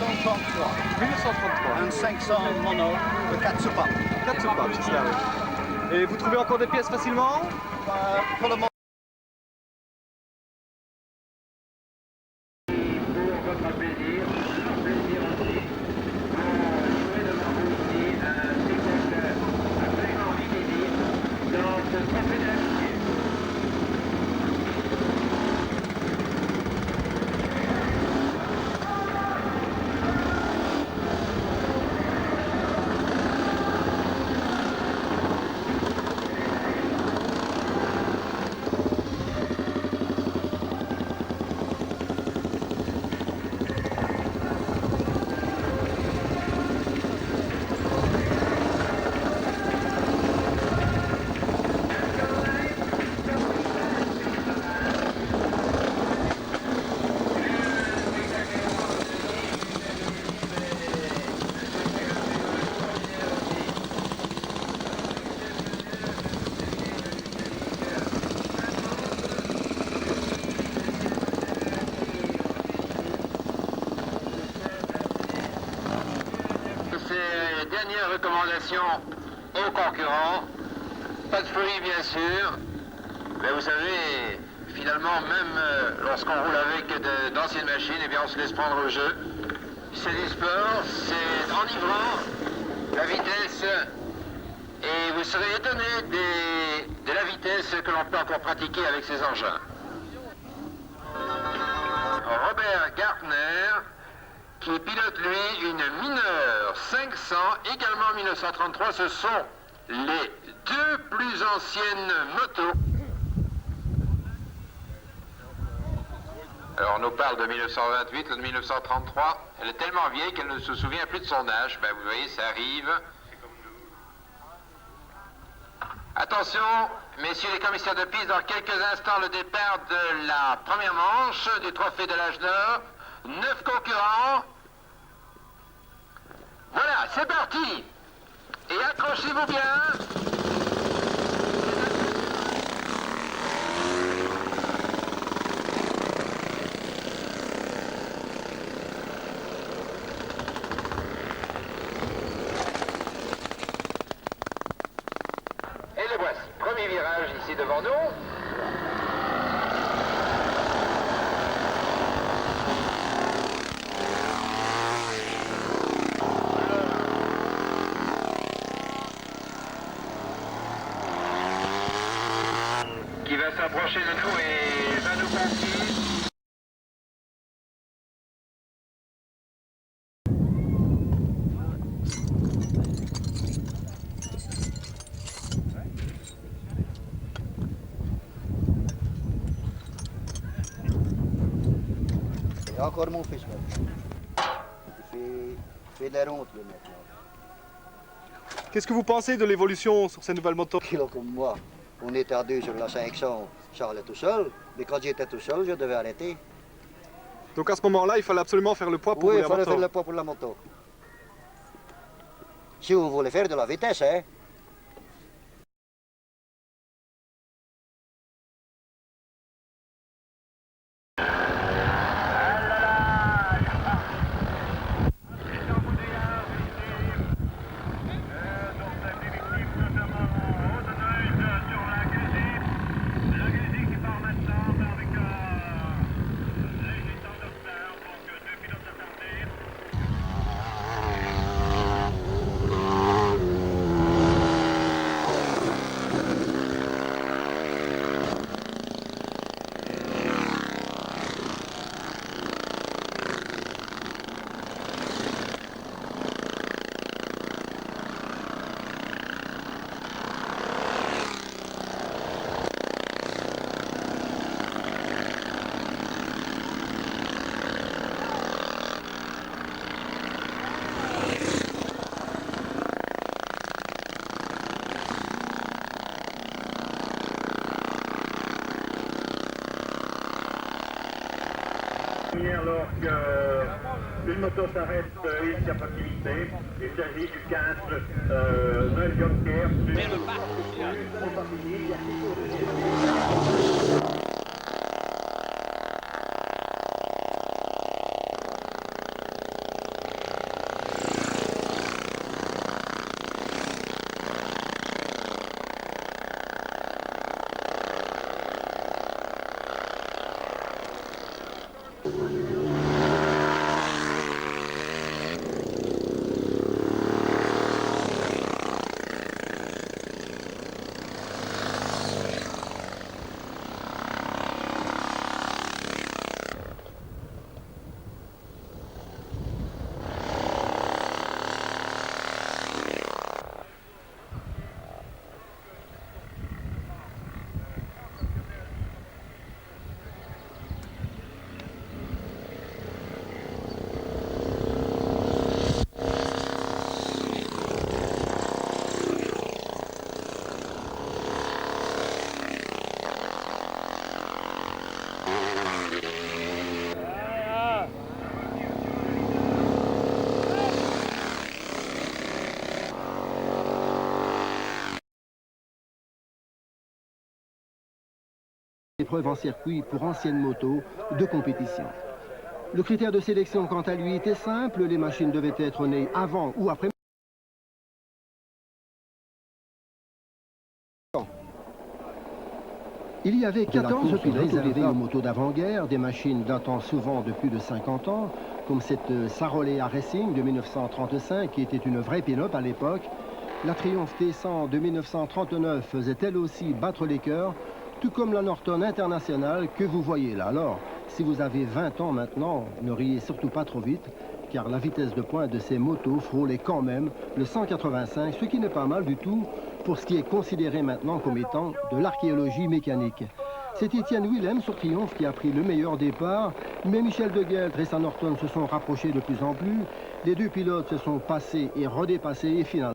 1933. 1933. Un 500 mono de 4 soupapes. 4 soupapes, c'est cela, oui. Et vous trouvez encore des pièces facilement? Pour le moment. Pour votre plaisir, leur plaisir aussi, jouer devant vous aussi un spectacle absolument inédit dans ce trophée de l'amitié. Dernière recommandation aux concurrents, pas de folie bien sûr, mais vous savez, finalement même lorsqu'on roule avec d'anciennes machines, eh bien on se laisse prendre au jeu. C'est du sport, c'est enivrant, la vitesse, et vous serez étonné de la vitesse que l'on peut encore pratiquer avec ces engins. Robert Gartner, qui pilote lui une Mineur 500, également en 1933. Ce sont les deux plus anciennes motos. Alors on nous parle de 1928, de 1933. Elle est tellement vieille qu'elle ne se souvient plus de son âge. Ben, vous voyez, ça arrive. Attention, messieurs les commissaires de piste, dans quelques instants le départ de la première manche du trophée de l'âge d'or. 9 concurrents. Voilà, c'est parti. Et accrochez-vous bien. Et le voici. Premier virage ici devant nous. Qui va s'approcher de nous et va nous confier. Et encore mon fils maintenant. Il fait des routes lui maintenant. Qu'est-ce que vous pensez de l'évolution sur ces nouvelles motos? Comme moi, on était à deux sur la 500, Charles est tout seul. Mais quand j'étais tout seul, je devais arrêter. Donc à ce moment-là, il fallait absolument faire le poids pour Oui, rouler il la fallait moto. faire le poids pour la moto. Si vous voulez faire de la vitesse, hein. Lorsqu'une moto s'arrête ici à proximité, il s'agit du 15 Noël Jonker. Mais le épreuve en circuit pour anciennes motos de compétition. Le critère de sélection, quant à lui, était simple. Les machines devaient être nées avant ou après. Il y avait 14 pilotes réservés aux motos d'avant-guerre, des machines datant souvent de plus de 50 ans, comme cette Sarolea Racing de 1935, qui était une vraie pin-up à l'époque. La Triumph T100 de 1939 faisait elle aussi battre les cœurs, tout comme la Norton International que vous voyez là. Alors, si vous avez 20 ans maintenant, ne riez surtout pas trop vite, car la vitesse de pointe de ces motos frôlait quand même le 185, ce qui n'est pas mal du tout pour ce qui est considéré maintenant comme étant de l'archéologie mécanique. C'est Étienne Willem sur Triumph qui a pris le meilleur départ, mais Michel De Geltre et sa Norton se sont rapprochés de plus en plus. Les deux pilotes se sont passés et redépassés et finalement